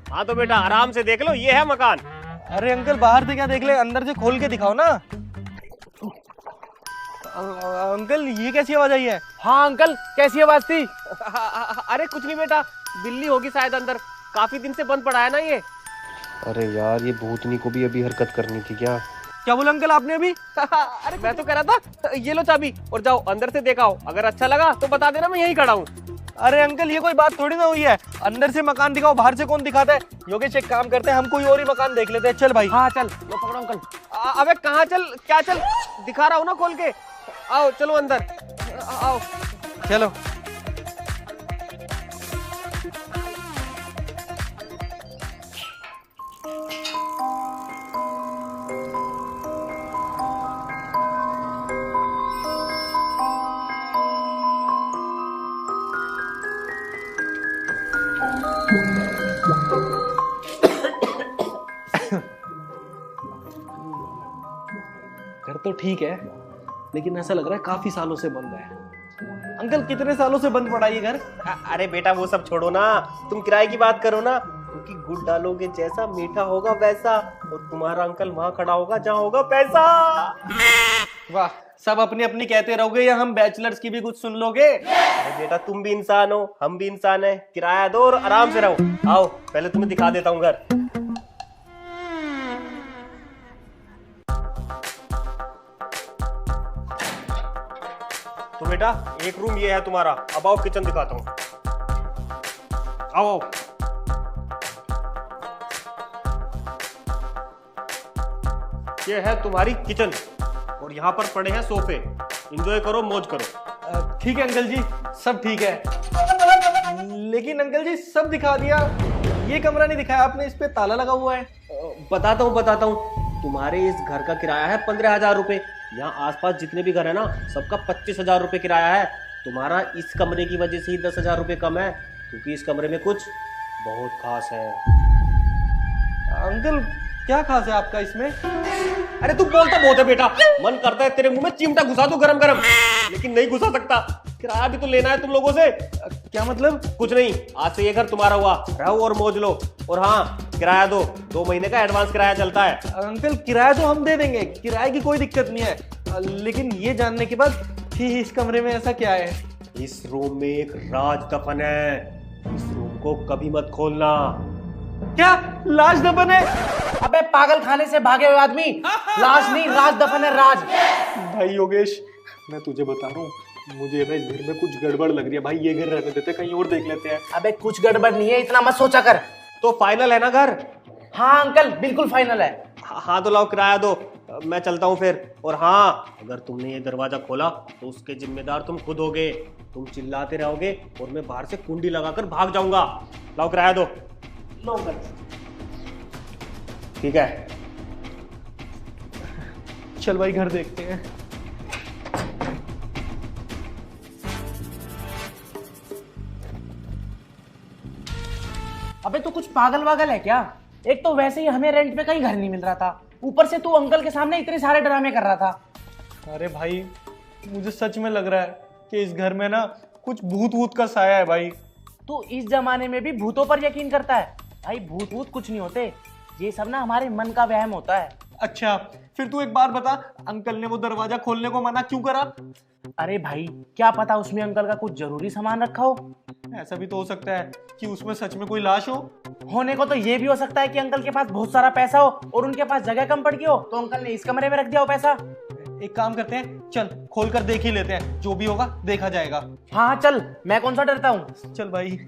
हाँ तो बेटा आराम से देख लो, ये है मकान। अरे अंकल बाहर से क्या देख ले, अंदर से खोल के दिखाओ ना। अंकल ये कैसी आवाज आई है? हाँ अंकल कैसी आवाज थी? अरे कुछ नहीं बेटा, बिल्ली होगी शायद अंदर, काफी दिन से बंद पड़ा है ना ये। अरे यार ये भूतनी को भी अभी हरकत करनी थी क्या? क्या बोला अंकल आपने अभी? अरे मैं तो कह रहा था ये लो चाबी और जाओ अंदर से देखाओ, अगर अच्छा लगा तो बता देना, मैं यहीं खड़ा हूँ। अरे अंकल ये कोई बात थोड़ी ना हुई है, अंदर से मकान दिखाओ, बाहर से कौन दिखाता है। योगेश एक काम करते हैं, हम कोई और ही मकान देख लेते हैं। चल भाई। हाँ चल, लो पकड़ो अंकल। अबे कहाँ चल, क्या चल, दिखा रहा हूँ ना खोल के। आओ चलो अंदर, आओ चलो। घर तो ठीक है, लेकिन ऐसा लग रहा है काफी सालों से बंद है। अंकल कितने सालों से बंद पड़ा ये घर? अरे बेटा वो सब छोड़ो ना, तुम किराए की बात करो ना। क्योंकि गुड़ डालोगे जैसा मीठा होगा वैसा, और तुम्हारा अंकल वहां खड़ा होगा जहां होगा पैसा। वाह, सब अपनी अपनी कहते रहोगे या हम बैचलर्स की भी कुछ सुन लोगे? अरे बेटा तुम भी इंसान हो, हम भी इंसान है, किराया दो और आराम से रहो। आओ पहले तुम्हें दिखा देता हूँ घर। तो बेटा एक रूम ये है तुम्हारा, अब आओ किचन दिखाता हूँ। आओ आओ। ये है तुम्हारी किचन और यहाँ पर पड़े हैं सोफे, एंजॉय करो, मौज करो। ठीक है अंकल जी, सब ठीक है। लेकिन अंकल जी सब दिखा दिया, ये कमरा नहीं दिखाया आपने, इस पे ताला लगा हुआ है। बताता हूँ। तुम्हारे इस घर का किराया है 15,000 रुपए। यहाँ आसपास जितने भी घर है ना, सबका 25,000 रुपए किराया है। तुम्हारा इस कमरे की वजह से ही 10,000 रुपए कम है, क्योंकि इस कमरे में कुछ बहुत खास है। अंकल क्या खास है आपका इसमें? अरे तू बोलता बहुत है बेटा, मन करता है तेरे मुंह में चिमटा घुसा दूं गरम गरम, लेकिन नहीं घुसा सकता। किराया भी तो लेना है तुम लोगों से। क्या मतलब? कुछ नहीं, आज से ये घर तुम्हारा हुआ, रहो और मौज लो। और हाँ किराया दो, 2 महीने का एडवांस किराया चलता है। अंकल किराया तो हम दे देंगे, किराए की कोई दिक्कत नहीं है, लेकिन ये जानने के बाद कि इस कमरे में ऐसा क्या है? इस रूम में एक राज दफन है, इस रूम को कभी मत खोलना। क्या लाश दफन है? अबे पागल खाने से भागे हुए आदमी, लाश नहीं राज दफन है, राज। भाई योगेश मैं तुझे बता रहा हूँ, मुझे ना इस घर में कुछ गड़बड़ लग रही है भाई, ये घर रहने देते, कहीं और देख लेते हैं। अबे कुछ गड़बड़ नहीं है, इतना मत सोचा कर। तो फाइनल है ना घर? हाँ अंकल बिल्कुल फाइनल है। हाँ तो लाओ किराया दो, मैं चलता हूँ फिर। और हाँ अगर तुमने ये दरवाजा खोला तो उसके जिम्मेदार तुम खुद होगे। तुम चिल्लाते रहोगे और मैं बाहर से कुंडी लगाकर भाग जाऊंगा। लाओ किराया दो। लो अंकल। ठीक है चल भाई घर देखते हैं। अबे तू कुछ पागल वागल है क्या? एक तो वैसे ही हमें रेंट पे कहीं घर नहीं मिल रहा था, ऊपर से तू अंकल के सामने इतने सारे ड्रामे कर रहा था। अरे भाई मुझे सच में लग रहा है कि इस घर में ना कुछ भूत वूत का साया है भाई। तू इस जमाने में भी भूतों पर यकीन करता है? भाई भूत वूत कुछ नहीं होते, ये सब ना हमारे मन का वहम होता है। अच्छा फिर तू एक बात बता, अंकल ने वो दरवाजा खोलने को मना क्यों करा? अरे भाई क्या पता उसमें अंकल का कुछ जरूरी सामान रखा हो। ऐसा भी तो हो सकता है कि उसमें सच में कोई लाश हो। होने को तो ये भी हो सकता है कि अंकल के पास बहुत सारा पैसा हो और उनके पास जगह कम पड़ गई हो, तो अंकल ने इस कमरे में रख दिया हो पैसा। एक काम करते हैं, चल खोल कर देख ही लेते हैं, जो भी होगा देखा जाएगा। हाँ चल, मैं कौन सा डरता हूँ। चल भाई।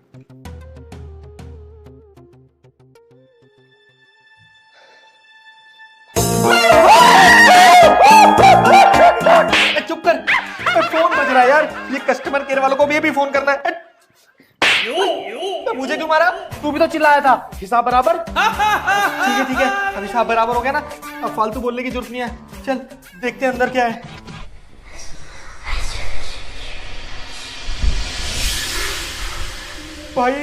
चुप कर, फोन बज रहा है यार, ये कस्टमर केयर वालों को भी फोन करना है। तो मुझे क्यों मारा? तू भी तो चिल्लाया था, हिसाब बराबर। ठीक है अब हिसाब बराबर हो गया ना, अब फालतू बोलने की जरूरत नहीं है। चल देखते हैं अंदर क्या है। भाई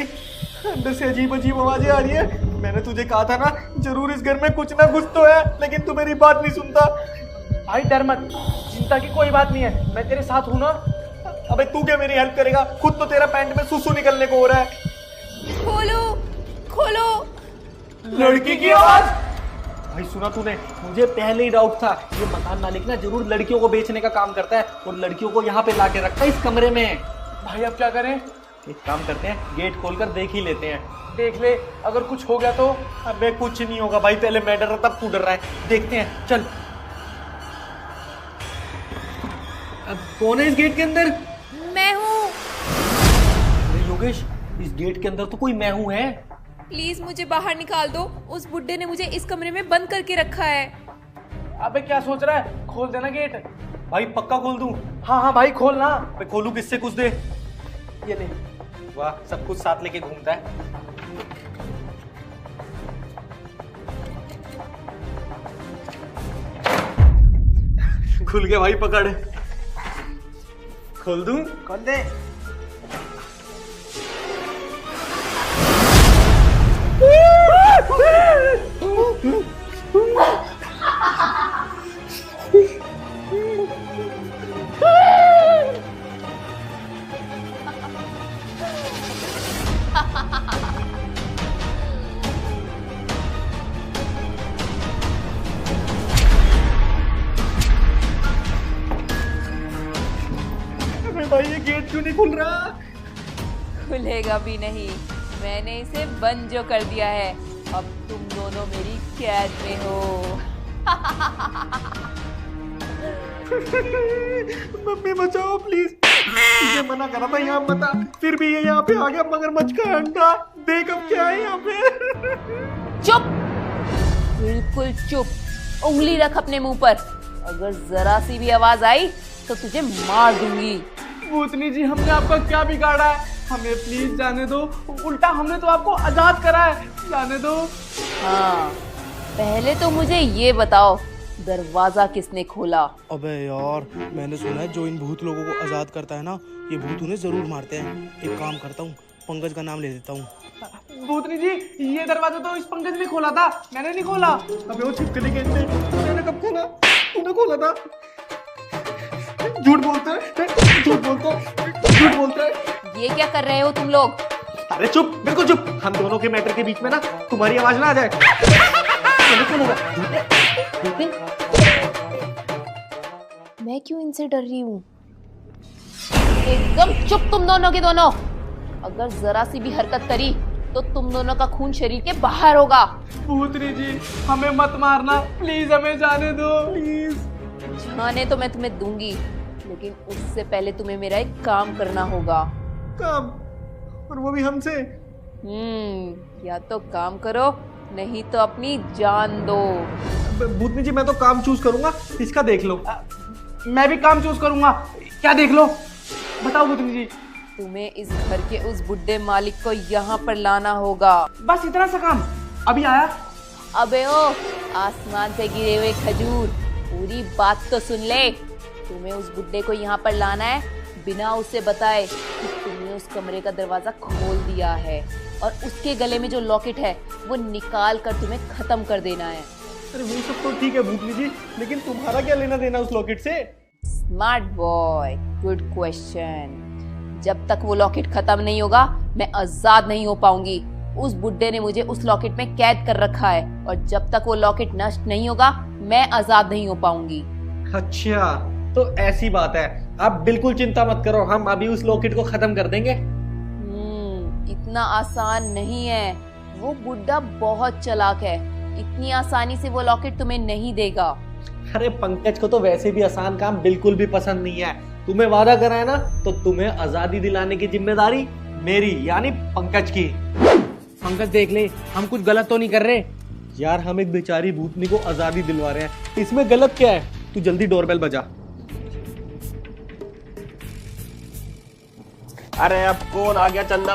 अंदर से अजीब अजीब आवाजें आ रही है। मैंने तुझे कहा था ना जरूर इस घर में कुछ ना कुछ तो है, लेकिन तू मेरी बात नहीं सुनता। भाई डर मत, चिंता की कोई बात नहीं है, मैं तेरे साथ हूं ना। अबे तू क्या मेरी हेल्प करेगा? खुद तो तेरा पैंट में सुसु निकलने को हो रहा है। खोलो खोलो लड़की की आवाज। भाई सुना तूने, मुझे पहले ही डाउट था ये मकान मालिक ना जरूर लड़कियों को बेचने का काम करता है और लड़कियों को यहाँ पे लाके रखता है इस कमरे में। भाई अब क्या करें? एक काम करते हैं, गेट खोलकर देख ही लेते हैं। देख ले, अगर कुछ हो गया तो। अबे कुछ नहीं होगा भाई, पहले मैं डर रहा तब तू डर रहा है, देखते हैं चल। अब कौन है इस गेट के अंदर? मैं हूँ। अरे योगेश, इस गेट के अंदर तो कोई मैं हूँ है। प्लीज मुझे बाहर निकाल दो, उस बुड्ढे ने मुझे इस कमरे में बंद करके रखा है। अबे क्या सोच रहा है? खोल देना गेट। भाई पक्का खोल दूं? हाँ हाँ भाई खोलना। मैं खोलूं किससे? कुछ दे। ये ले। वाह, सब कुछ साथ लेके घूमता है। खुल गया भाई, पकड़। खोल दूं? खोल दे। अरे भाई ये गेट क्यों नहीं खुल रहा? खुलेगा भी नहीं, मैंने इसे बंद जो कर दिया है। अब तुम दोनों मेरी कैद में हो। मम्मी बचाओ प्लीज। मुझे मना करा था यहाँ मत आ, फिर भी ये यहाँ पे आ गया। मगरमच्छ का अंडा देख अब क्या है यहाँ पे। चुप, बिल्कुल चुप। उंगली रख अपने मुंह पर, अगर जरा सी भी आवाज आई तो तुझे मार दूंगी। भूतनी जी, हमने आपका क्या बिगाड़ा है? हमें प्लीज जाने दो, उल्टा हमने तो आपको आजाद करा है, जाने दो। हाँ, पहले तो मुझे ये बताओ, दरवाजा किसने खोला? अबे यार, मैंने सुना है जो इन भूत लोगों को आजाद करता है ना, ये भूत उन्हें जरूर मारते हैं। एक काम करता हूँ, पंकज का नाम ले देता हूँ। भूतनी जी, ये दरवाजा तो इस पंकज ने खोला था, मैंने नहीं खोला। अबे वो छिपकली के अंदर मैंने कब खोला? तूने खोला था। झूठ बोलता है, झूठ बोलता है, झूठ बोलता है। ये क्या कर रहे हो तुम लोग? अरे चुप, बिल्कुल चुप। हम दोनों के मैटर के बीच में ना तुम्हारी आवाज ना आ जाए। मैंने कौन होगा? मैं क्यों इनसे डर रही हूँ? एकदम चुप तुम दोनों के दोनों। अगर जरा सी भी हरकत करी तो तुम दोनों का खून शरीर के बाहर होगा। भूतनी जी, हमें मत मारना, प्लीज हमें जाने दो, प्लीज। जाने तो मैं तुम्हें दूंगी, लेकिन उससे पहले तुम्हें मेरा एक काम करना होगा। काम? और वो भी हमसे? या तो काम करो, नहीं तो अपनी जान दो। भूतनी जी, मैं तो काम चूज करूंगा, इसका देख लो। मैं भी काम चूज करूंगा। क्या देख लो? बताओ भूतनी जी। तुम्हें इस घर के उस बुड्ढे मालिक को यहाँ पर लाना होगा। बस इतना सा काम? अभी आया? अबे ओ, आसमान से गिरे हुए खजूर, पूरी बात तो सुन ले। तुम्हें उस बुड्ढे को यहाँ पर लाना है, बिना उसे बताए कि तुमने उस कमरे का दरवाजा खोल दिया है, और उसके गले में जो लॉकेट है वो निकाल कर तुम्हें खत्म कर देना है। अरे वो सब तो ठीक है भूतनी जी, लेकिन तुम्हारा क्या लेना देना उस लॉकेट से? Smart boy, good question. जब तक वो लॉकेट खत्म नहीं होगा, मैं आजाद नहीं हो पाऊंगी। उस बुड्ढे ने मुझे उस लॉकेट में कैद कर रखा है, और जब तक वो लॉकेट नष्ट नहीं होगा, मैं आजाद नहीं हो पाऊंगी। अच्छा, तो ऐसी बात है। आप बिल्कुल चिंता मत करो, हम अभी उस लॉकेट को खत्म कर देंगे। इतना आसान नहीं है। वो बुड्ढा बहुत चालाक है, इतनी आसानी से वो लॉकेट तुम्हें नहीं देगा। अरे पंकज को तो वैसे भी आसान काम बिल्कुल भी पसंद नहीं है। तुम्हें वादा करा है ना, तो तुम्हें आजादी दिलाने की जिम्मेदारी मेरी, यानी पंकज की। पंकज देख ले, हम कुछ गलत तो नहीं कर रहे। यार, हम एक बेचारी भूतनी को आजादी दिलवा रहे हैं, इसमें गलत क्या है? तू जल्दी डोरबेल बजा। अरे अब कौन आ गया? चंदा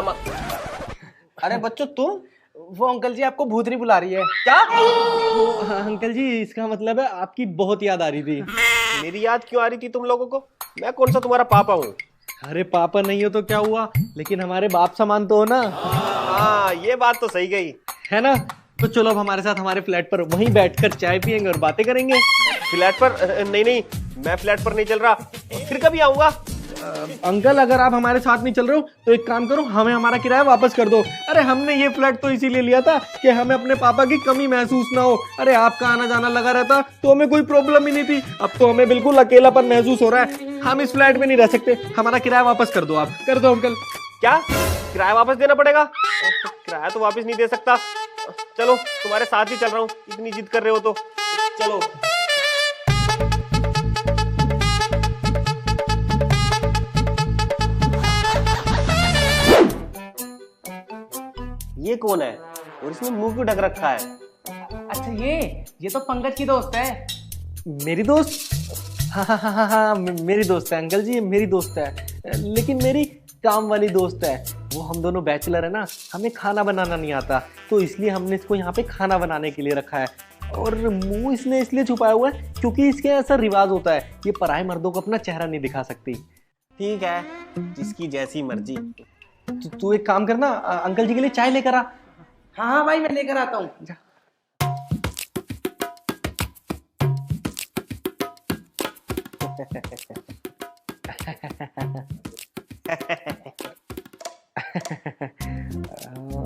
अरे बच्चों, तुम? वो अंकल जी आपको भूतनी बुला रही है। क्या? हाँ, अंकल जी, इसका मतलब है आपकी बहुत याद आ रही थी। मेरी याद क्यों आ रही थी तुम लोगों को? मैं कौन सा तुम्हारा पापा हूँ? अरे पापा नहीं हो तो क्या हुआ, लेकिन हमारे बाप समान तो हो ना। हाँ, ये बात तो सही गई है ना? तो चलो अब हमारे साथ हमारे फ्लैट पर वहीं बैठकर चाय पियेंगे और बातें करेंगे। फ्लैट पर? नहीं नहीं, मैं फ्लैट पर नहीं चल रहा। फिर कभी आऊंगा? अंकल अगर आप हमारे साथ नहीं चल रहे हो तो एक काम करो, हमें हमारा किराया वापस कर दो। अरे हमने ये फ्लैट तो इसीलिए लिया था कि हमें अपने पापा की कमी महसूस ना हो। अरे आपका आना जाना लगा रहता तो हमें कोई प्रॉब्लम ही नहीं थी। अब तो हमें बिल्कुल अकेलापन महसूस हो रहा है। हम इस फ्लैट में नहीं रह सकते, हमारा किराया वापस कर दो। आप कर दो अंकल। क्या किराया वापस देना पड़ेगा? किराया तो वापस नहीं दे सकता। चलो तुम्हारे साथ ही चल रहा हूँ, इतनी जिद कर रहे हो तो चलो। ये कौन है और इसमें मुंह क्यों ढक रखा है? अच्छा ये तो पंकज की दोस्त है। मेरी दोस्त? हाँ, मेरी दोस्त है अंकल जी, ये मेरी दोस्त है, लेकिन मेरी काम वाली दोस्त है। वो हम दोनों बैचलर है ना, हमें खाना बनाना नहीं आता, तो इसलिए हमने इसको यहाँ पे खाना बनाने के लिए रखा है। और मुंह इसने इसलिए छुपाया हुआ है क्योंकि इसके ऐसा रिवाज होता है, ये पराये मर्दों को अपना चेहरा नहीं दिखा सकती। ठीक है, जिसकी जैसी मर्जी। तू एक काम करना, अंकल जी के लिए चाय लेकर आ। हाँ भाई, मैं लेकर आता हूँ।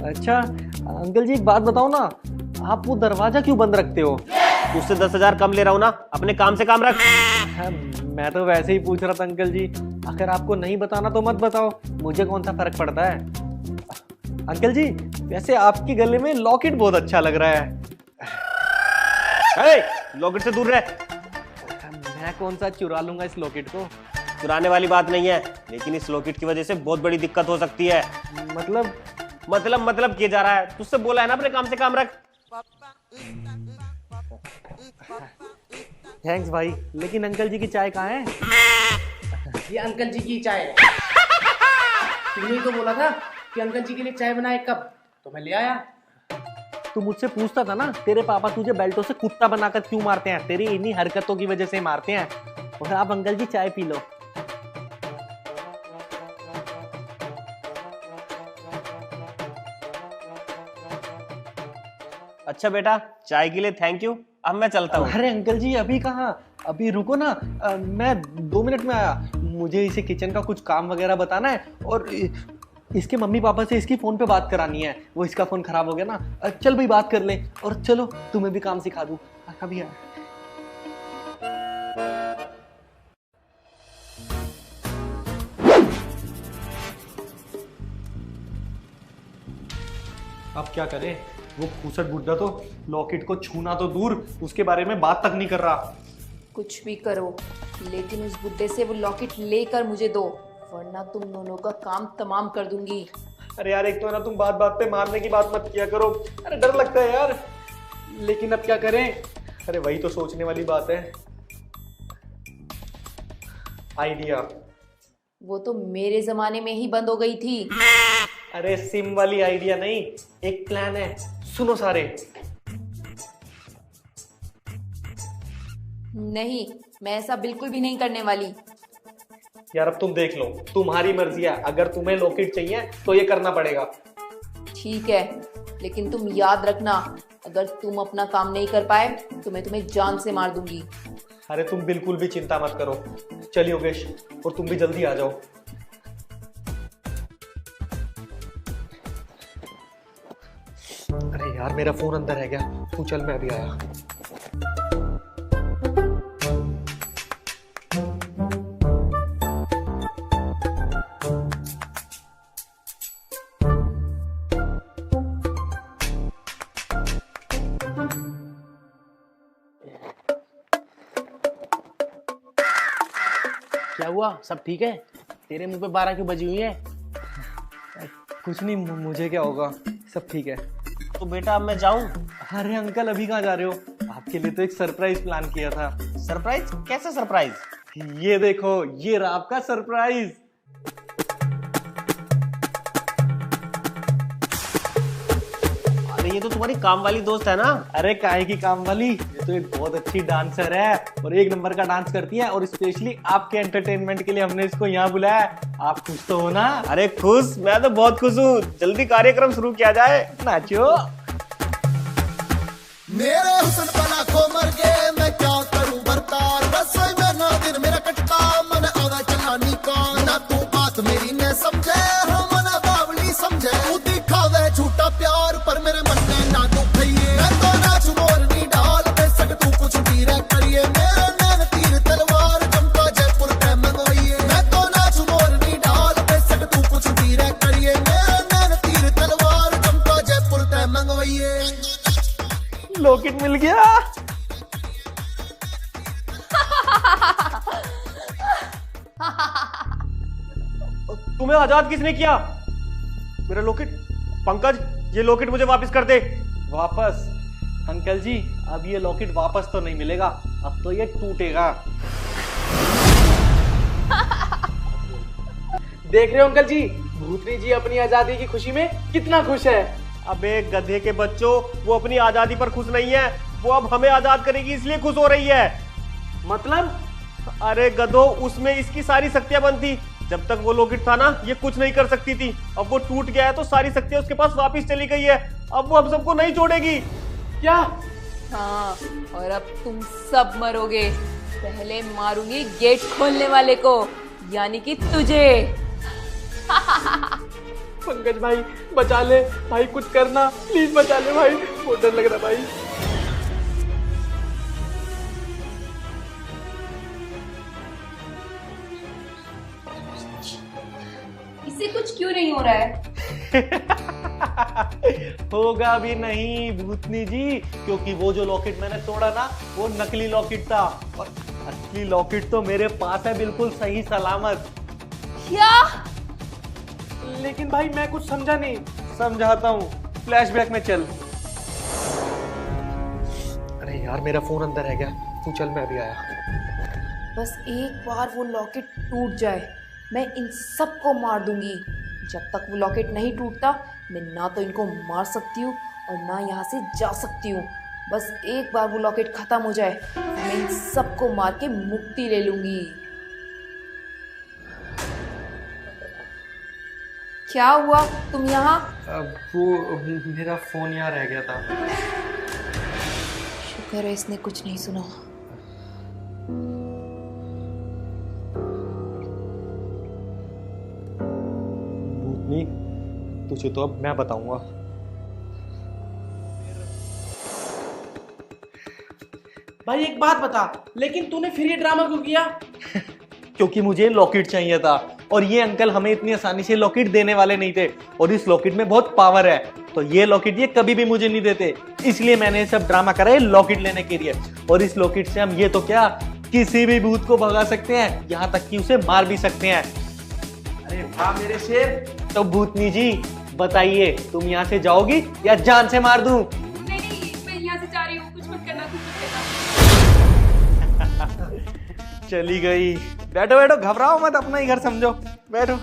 अच्छा अंकल जी, एक बात बताओ ना, आप वो दरवाजा क्यों बंद रखते हो? उससे 10,000 कम ले रहा हूँ ना, अपने काम से काम रख। मैं तो वैसे ही पूछ रहा था अंकल जी, अगर आपको नहीं बताना तो मत बताओ, मुझे कौन सा फर्क पड़ता है। अंकल जी वैसे आपके गले में लॉकेट बहुत अच्छा लग रहा है। लॉकेट से दूर रह। मैं कौन सा चुरा लूंगा इस लॉकेट को? चुराने वाली बात नहीं है, लेकिन इस लॉकेट की वजह से बहुत बड़ी दिक्कत हो सकती है। मतलब किए जा रहा है, तुझसे बोला है ना अपने काम से काम रख। थैंक्स भाई, लेकिन अंकल जी की चाय कहाँ है? ये अंकल जी की चाय है। तुमने तो बोला था कि अंकल जी के लिए चाय बनाए कब, तो मैं ले आया। तू मुझसे पूछता था ना, तेरे पापा तुझे बेल्टों से कुत्ता बनाकर क्यों मारते हैं? तेरी इन्हीं हरकतों की वजह से मारते हैं। और आप अंकल जी चाय पी लो। अच्छा बेटा, चाय के लिए थैंक यू, अब मैं चलता हूँ। अरे अंकल जी अभी कहाँ, अभी रुको ना, मैं 2 मिनट में आया। मुझे इसे किचन का कुछ काम वगैरह बताना है और इसके मम्मी पापा से इसकी फोन पे बात करानी है। वो इसका फोन खराब हो गया ना। चल भाई बात कर ले, और चलो तुम्हें भी काम सिखा दूं। अभी आया। अब क्या करें, वो खूसट बुड्ढा तो लॉकेट को छूना तो दूर, उसके बारे में बात तक नहीं कर रहा। कुछ भी करो, लेकिन उस बुड्ढे से वो लॉकेट लेकर मुझे दो, वरना तुम दोनों का काम तमाम कर दूंगी। अरे यार, एक तो ना तुम बात बात पे मारने की बात मत किया करो। अरे डर लगता है यार, लेकिन अब क्या करें? अरे वही तो सोचने वाली बात है। आइडिया। वो तो मेरे जमाने में ही बंद हो गई थी। अरे सिम वाली आइडिया नहीं, एक प्लान है, सुनो सारे। नहीं, मैं ऐसा बिल्कुल भी नहीं करने वाली। यार अब तुम देख लो, तुम्हारी मर्जी है, अगर तुम्हें लॉकेट चाहिए तो ये करना पड़ेगा। ठीक है, लेकिन तुम याद रखना, अगर तुम अपना काम नहीं कर पाए तो मैं तुम्हें जान से मार दूंगी। अरे तुम बिल्कुल भी चिंता मत करो। चलिए योगेश, और तुम भी जल्दी आ जाओ। अरे यार, मेरा फोन अंदर रह गया। तू चल, मैं अभी आया। क्या हुआ, सब ठीक है? तेरे मुंह पे 12 क्यों बजी हुई है? कुछ नहीं, मुझे क्या होगा, सब ठीक है। तो बेटा अब मैं जाऊं? अरे अंकल, अभी कहाँ जा रहे हो? आपके लिए तो एक सरप्राइज प्लान किया था। सरप्राइज? कैसा सरप्राइज? ये देखो, ये रहा आपका सरप्राइज। अरे ये तो तुम्हारी काम वाली दोस्त है ना? अरे काहे की काम वाली, ये तो एक बहुत अच्छी डांसर है और 1 नंबर का डांस करती है, और स्पेशली आपके एंटरटेनमेंट के लिए हमने इसको यहाँ बुलाया है। आप खुश तो हो ना? अरे खुश, मैं तो बहुत खुश हूँ। जल्दी कार्यक्रम शुरू किया जाए। नाचो। मेरे हुस्न पला को मर गए, मैं क्या करूं बरतार, रसोई में ना दिन मेरा कटता, मन आवा चलानी का ना पर मेरे मन में ना तू खइए मैं तो नाच मोरनी डाल बेसक तू कुछ भी रह करिए मेरे नैन तीर तलवार चमका जयपुर ते मंगवाइए मैं तो नाच मोरनी डाल बेसक तू कुछ भी रह करिए मेरे नैन तीर तलवार चमका जयपुर ते मंगवाइए लॉकेट मिल गया। तुम्हें आजाद किसने किया? मेरा लॉकेट। पंकज, ये लॉकेट मुझे वापस कर दे। वापस? अंकल जी अब ये लॉकेट वापस तो नहीं मिलेगा, अब तो ये टूटेगा। देख रहे हो अंकल जी, भूतनी जी अपनी आजादी की खुशी में कितना खुश है। अबे गधे के बच्चों, वो अपनी आजादी पर खुश नहीं है, वो अब हमें आजाद करेगी इसलिए खुश हो रही है। मतलब? अरे गधो, उसमें इसकी सारी शक्तियां बंद थी। जब तक वो लॉकेट था ना, ये कुछ नहीं कर सकती थी। अब वो टूट गया है तो सारी शक्तियां उसके पास वापस चली गई है। अब वो हम सबको नहीं छोड़ेगी। क्या? हाँ, और अब तुम सब मरोगे। पहले मारूंगी गेट खोलने वाले को, यानी कि तुझे। पंकज भाई बचा ले भाई, कुछ करना प्लीज, बचा ले भाई, बहुत डर लग रहा भाई। इससे कुछ क्यों नहीं हो रहा है? होगा भी नहीं भूतनी जी, क्योंकि वो जो लॉकेट मैंने तोड़ा ना, वो नकली लॉकेट था और असली लॉकेट तो मेरे पास है, बिल्कुल सही सलामत। क्या? लेकिन भाई मैं कुछ समझा नहीं। समझाता हूँ, फ्लैशबैक में चल। अरे यार मेरा फोन अंदर है क्या, तू चल मैं अभी आया। बस एक बार वो लॉकेट टूट जाए, मैं इन सबको मार दूंगी। जब तक वो लॉकेट नहीं टूटता, मैं ना तो इनको मार सकती हूँ और ना यहाँ से जा सकती हूँ। बस एक बार वो लॉकेट खत्म हो जाए, मैं इन सबको मार के मुक्ति ले लूंगी। क्या हुआ, तुम यहाँ? वो मेरा फोन यहाँ रह गया था। शुक्र है इसने कुछ नहीं सुना। भूतनी, तुझे तो अब मैं बताऊंगा। भाई एक बात बता, लेकिन तूने फिर ये ड्रामा क्यों किया? क्योंकि मुझे लॉकेट चाहिए था और ये अंकल हमें इतनी आसानी से लॉकेट देने वाले नहीं थे, और इस लॉकेट में बहुत पावर है, तो ये लॉकेट ये कभी भी मुझे नहीं देते। इसलिए मैंने सब ड्रामा करा है लॉकेट लेने के लिए, और इस लॉकेट से हम ये तो क्या, किसी भी भूत को भगा सकते हैं, यहाँ तक कि उसे मार भी सकते हैं। अरे वाह मेरे शेर। तो भूतनी जी बताइए, तुम यहाँ से जाओगी या जान से मार दूं? नहीं, मैं यहाँ से जा रही हूँ, कुछ मत करना, कुछ मत करना। चली गई। बैठो बैठो, घबराओ मत, अपना ही घर समझो, बैठो।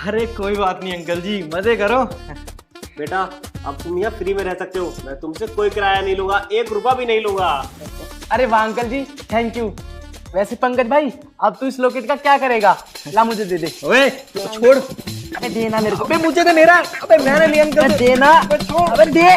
अरे कोई बात नहीं अंकल जी, मजे करो। बेटा, अब तुम यहाँ फ्री में रह सकते हो, मैं तुमसे कोई किराया नहीं लूंगा, 1 रुपया भी नहीं लूंगा। अरे वाह अंकल जी, थैंक यू। वैसे पंकज भाई, अब तू इस लॉकेट का क्या करेगा? ला मुझे दे दे। ओए तो छोड़। अबे देना मेरे को। अबे मुझे तो मेरा, अबे मैंने लिया अंकल से। देना। अबे दे।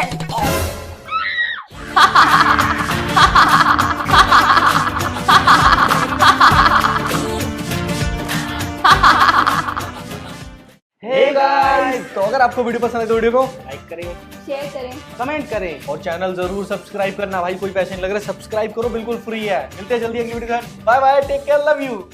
हे गाइस, तो अगर आपको वीडियो पसंद है तो वीडियो को लाइक करें, शेयर करें। कमेंट करें और चैनल जरूर सब्सक्राइब करना भाई, कोई पैसे नहीं लग रहे, सब्सक्राइब करो, बिल्कुल फ्री है। मिलते हैं जल्दी अगली वीडियो के साथ। Bye bye, take care, love you.